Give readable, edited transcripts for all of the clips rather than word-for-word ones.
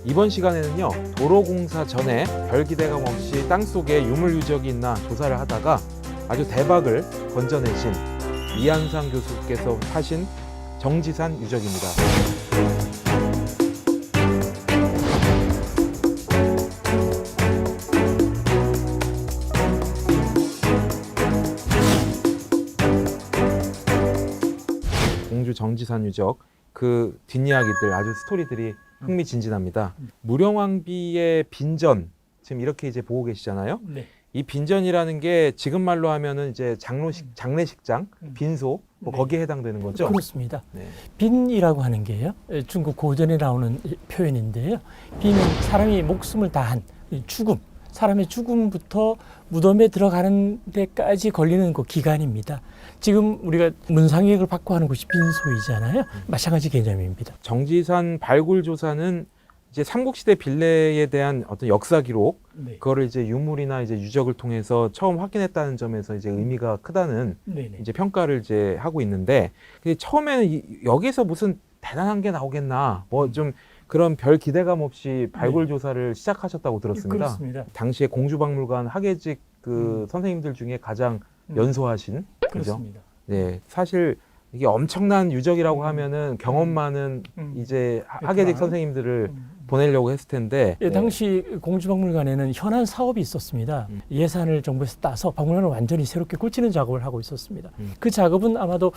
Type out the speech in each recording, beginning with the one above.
이번 시간에는요, 도로공사 전에 별 기대감 없이 땅속에 유물 유적이 있나 조사를 하다가 아주 대박을 건져내신 이한상 교수께서 하신 정지산 유적입니다. 공주 정지산 유적, 그 뒷이야기들, 아주 스토리들이 흥미진진합니다. 무령왕비의 빈전, 지금 이렇게 이제 보고 계시잖아요. 네. 이 빈전이라는 게 지금 말로 하면은 이제 장례식장, 빈소, 뭐 네. 거기에 해당되는 거죠. 그렇습니다. 네. 빈이라고 하는 게요, 중국 고전에 나오는 표현인데요. 빈은 사람이 목숨을 다한 죽음, 사람의 죽음부터 무덤에 들어가는 데까지 걸리는 그 기간입니다. 지금 우리가 문상객을 받고 하는 곳이 빈소이잖아요. 마찬가지 개념입니다. 정지산 발굴 조사는 이제 삼국시대 빌레에 대한 어떤 역사 기록, 네. 그거를 이제 유물이나 이제 유적을 통해서 처음 확인했다는 점에서 이제 의미가 크다는 네네. 이제 평가를 이제 하고 있는데, 근데 처음에는 여기서 무슨 대단한 게 나오겠나, 뭐 좀 그런 별 기대감 없이 발굴 네. 조사를 시작하셨다고 들었습니다. 그렇습니다. 당시에 공주박물관 학예직 그 선생님들 중에 가장 연소하신, 그죠? 그렇습니다. 네, 사실 이게 엄청난 유적이라고 하면은 경험 많은 이제 학예직 선생님들을 보내려고 했을 텐데, 예, 당시 공주박물관에는 현안 사업이 있었습니다. 예산을 정부에서 따서 박물관을 완전히 새롭게 고치는 작업을 하고 있었습니다. 그 작업은 아마도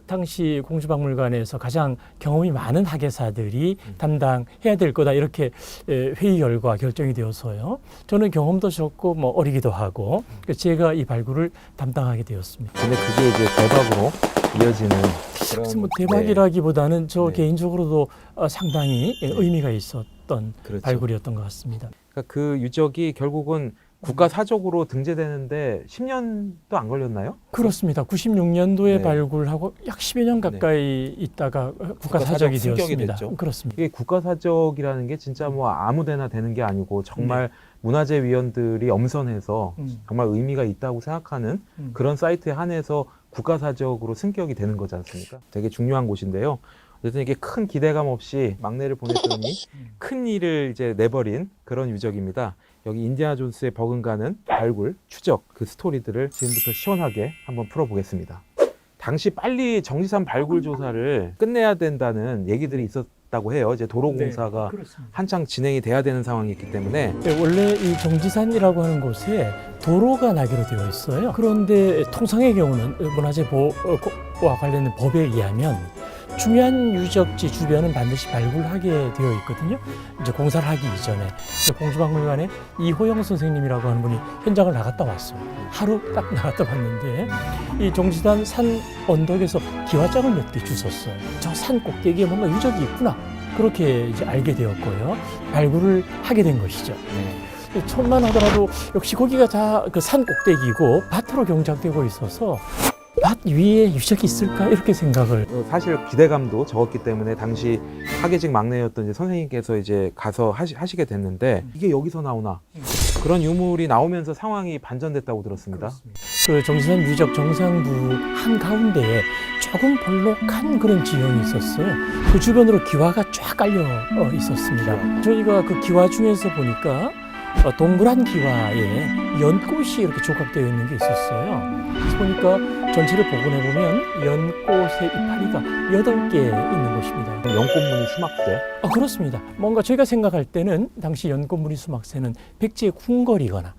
당시 공주박물관에서 가장 경험이 많은 학예사들이 담당해야 될 거다, 이렇게 회의 결과 결정이 되어서요. 저는 경험도 적고 뭐 어리기도 하고 제가 이 발굴을 담당하게 되었습니다. 근데 그게 이제 대박으로 이어지는 그래서 뭐 대박이라기보다는 저 네. 개인적으로도 상당히 의미가 있었던 그렇죠. 발굴이었던 것 같습니다. 그러니까 그 유적이 결국은 국가 사적으로 등재되는데 10년도 안 걸렸나요? 그렇습니다. 96년도에 네. 발굴하고 약 10여 년 가까이 있다가 국가 사적이 승격이 되었습니다. 됐죠. 그렇습니다. 이게 국가 사적이라는 게 진짜 뭐 아무데나 되는 게 아니고 정말 문화재 위원들이 엄선해서 정말 의미가 있다고 생각하는 그런 사이트에 한해서 국가 사적으로 승격이 되는 거지 않습니까? 되게 중요한 곳인데요. 어쨌든 이게 큰 기대감 없이 막내를 보냈더니 큰 일을 이제 내버린 그런 유적입니다. 여기 인디아나 존스의 버금가는 발굴, 추적, 그 스토리들을 지금부터 시원하게 한번 풀어보겠습니다. 당시 빨리 정지산 발굴 조사를 끝내야 된다는 얘기들이 있었다고 해요. 이제 도로공사가 그렇습니다. 한창 진행이 돼야 되는 상황이기 때문에. 네, 원래 이 정지산이라고 하는 곳에 도로가 나기로 되어 있어요. 그런데 통상의 경우는 문화재보호와 관련된 법에 의하면 중요한 유적지 주변은 반드시 발굴하게 되어 있거든요. 이제 공사를 하기 이전에 공주박물관에 이호영 선생님이라고 하는 분이 현장을 나갔다 왔어요. 하루 딱 나갔다 왔는데 이 정지산 산 언덕에서 기와장을 몇 개 주웠어요. 저 산 꼭대기에 뭔가 유적이 있구나, 그렇게 이제 알게 되었고요. 발굴을 하게 된 것이죠. 천만 하더라도 역시 거기가 다 그 산 꼭대기고 밭으로 경작되고 있어서 밭 위에 유적이 있을까, 이렇게 생각을. 사실 기대감도 적었기 때문에 당시 학예직 막내였던 이제 선생님께서 이제 가서 하시게 됐는데, 이게 여기서 나오나, 그런 유물이 나오면서 상황이 반전됐다고 들었습니다. 그 정지산 유적 정상부 한가운데에 조금 볼록한 그런 지형이 있었어요. 그 주변으로 기와가 쫙 깔려 있었습니다. 저희가 그 기와 중에서 보니까 동그란 기와에 연꽃이 이렇게 조각되어 있는 게 있었어요. 그래서 보니까 전체를 복원해보면 연꽃의 이파리가 8개 있는 곳입니다. 연꽃무늬 수막대. 그렇습니다. 뭔가 저희가 생각할 때는 당시 연꽃무늬 수막새는 백제의 궁궐이거나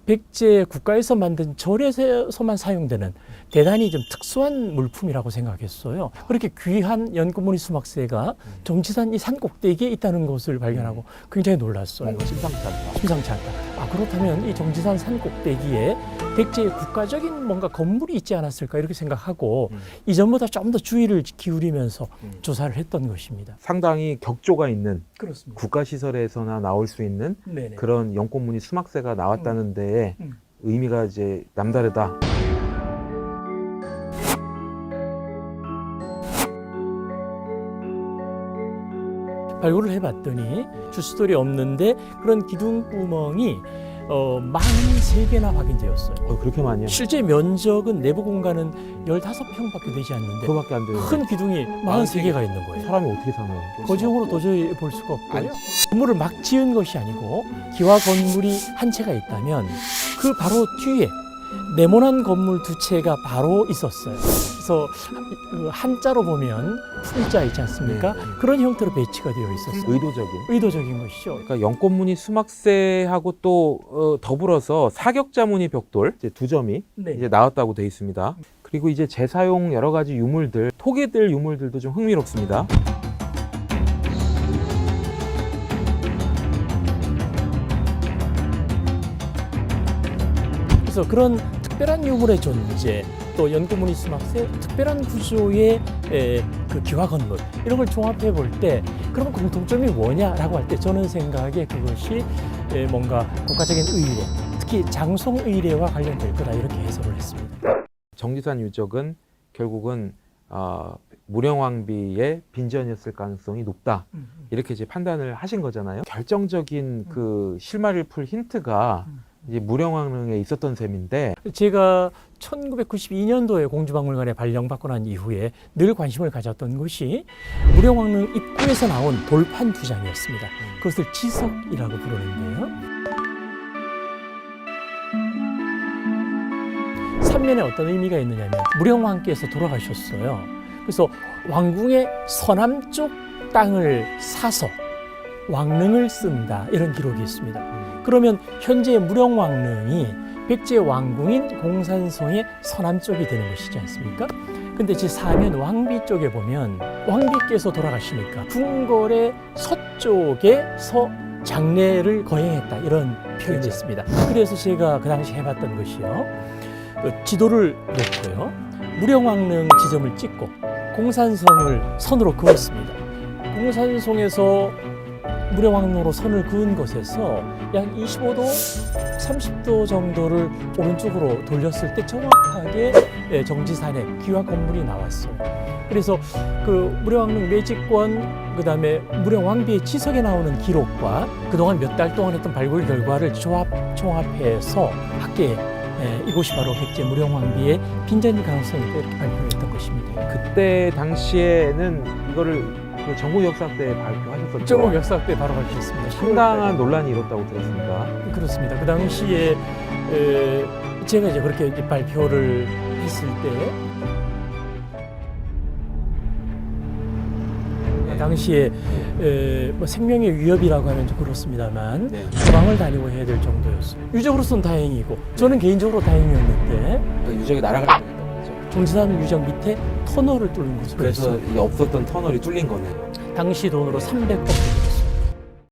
백제 국가에서 만든 절에서만 사용되는 대단히 좀 특수한 물품이라고 생각했어요. 그렇게 귀한 연꽃무늬 수막새가 정지산 이 산 꼭대기에 있다는 것을 발견하고 굉장히 놀랐어요. 뭔가 심상치 않다. 심상치 않다. 그렇다면 이 정지산 산 꼭대기에 백제의 국가적인 뭔가 건물이 있지 않았을까, 이렇게 생각하고 이전보다 좀 더 주의를 기울이면서 조사를 했던 것입니다. 상당히 격조가 있는 그렇습니다. 국가시설에서나 나올 수 있는 네네. 그런 연꽃무늬 수막새가 나왔다는 데에 의미가 이제 남다르다. 발굴을 해봤더니 주스돌이 없는데 그런 기둥구멍이 43개나 확인되었어요. 그렇게 많이요? 실제 면적은 내부 공간은 15평밖에 되지 않는데 그거밖에 안 돼요. 큰 기둥이 43개가 있는 거예요. 사람이 어떻게 사나요? 거지형으로 도저히 볼 수가 없고요. 건물을 막 지은 것이 아니고 기와 건물이 한 채가 있다면 그 바로 뒤에 네모난 건물 두 채가 바로 있었어요. 그래서 그 한자로 보면 풍자 있지 않습니까? 네. 그런 형태로 배치가 되어 있었어요. 의도적인 것이죠. 그러니까 연꽃무늬 수막새하고 또 더불어서 사격자무늬 벽돌 이제 두 점이 네. 이제 나왔다고 돼 있습니다. 그리고 이제 재사용 여러 가지 유물들, 토기들 유물들도 좀 흥미롭습니다. 그래서 그런 특별한 유물의 존재, 또 연꽃무늬 수막새, 특별한 구조의 그 기와 건물 이런 걸 종합해 볼 때 그런 공통점이 뭐냐라고 할 때 저는 생각에 그것이 뭔가 국가적인 의례, 특히 장송 의례와 관련될 거다 이렇게 해석을 했습니다. 정지산 유적은 결국은 무령왕비의 빈전이었을 가능성이 높다. 이렇게 이제 판단을 하신 거잖아요. 결정적인 그 실마리를 풀 힌트가 이제 무령왕릉에 있었던 셈인데 제가 1992년도에 공주박물관에 발령받고 난 이후에 늘 관심을 가졌던 것이 무령왕릉 입구에서 나온 돌판 두 장이었습니다. 그것을 지석이라고 부르는데요. 삼면에 어떤 의미가 있느냐면 무령왕께서 돌아가셨어요. 그래서 왕궁의 서남쪽 땅을 사서 왕릉을 쓴다 이런 기록이 있습니다. 그러면 현재 무령왕릉이 백제 왕궁인 공산성의 서남쪽이 되는 것이지 않습니까? 근데 제 사면 왕비 쪽에 보면 왕비께서 돌아가시니까 궁궐의 서쪽에서 장례를 거행했다 이런 표현이 있습니다. 그래서 제가 그 당시 해봤던 것이요. 지도를 놓고요. 무령왕릉 지점을 찍고 공산성을 선으로 그었습니다. 공산성에서 무령왕릉으로 선을 그은 곳에서 약 25도, 30도 정도를 오른쪽으로 돌렸을 때 정확하게 정지산에 기와 건물이 나왔어요. 그래서 그 무령왕릉 매직권, 그다음에 무령왕비의 지석에 나오는 기록과 그동안 몇 달 동안 했던 발굴 결과를 종합해서 학계에 이곳이 바로 백제 무령왕비의 빈전 가능성이 있다 이렇게 발표했던 것입니다. 그때 당시에는 이거를 그 전국역사 때 발표하셨었죠? 전국역사 때 바로 밝혔습니다. 상당한 논란이 일었다고 들었습니다. 그렇습니다. 그 당시에 제가 이제 그렇게 이제 발표를 했을 때 당시에 뭐 생명의 위협이라고 하면 좀 그렇습니다만 도망을 다니고 해야 될 정도였어요. 유적으로서는 다행이고 저는 개인적으로 다행이었는데 유적이 날아갈 뻔했던 거죠. 정지산 유적 밑에 터널을 뚫는 것으로 그래서 했어요. 이 없었던 터널이 뚫린 거네요. 당시 돈으로 300억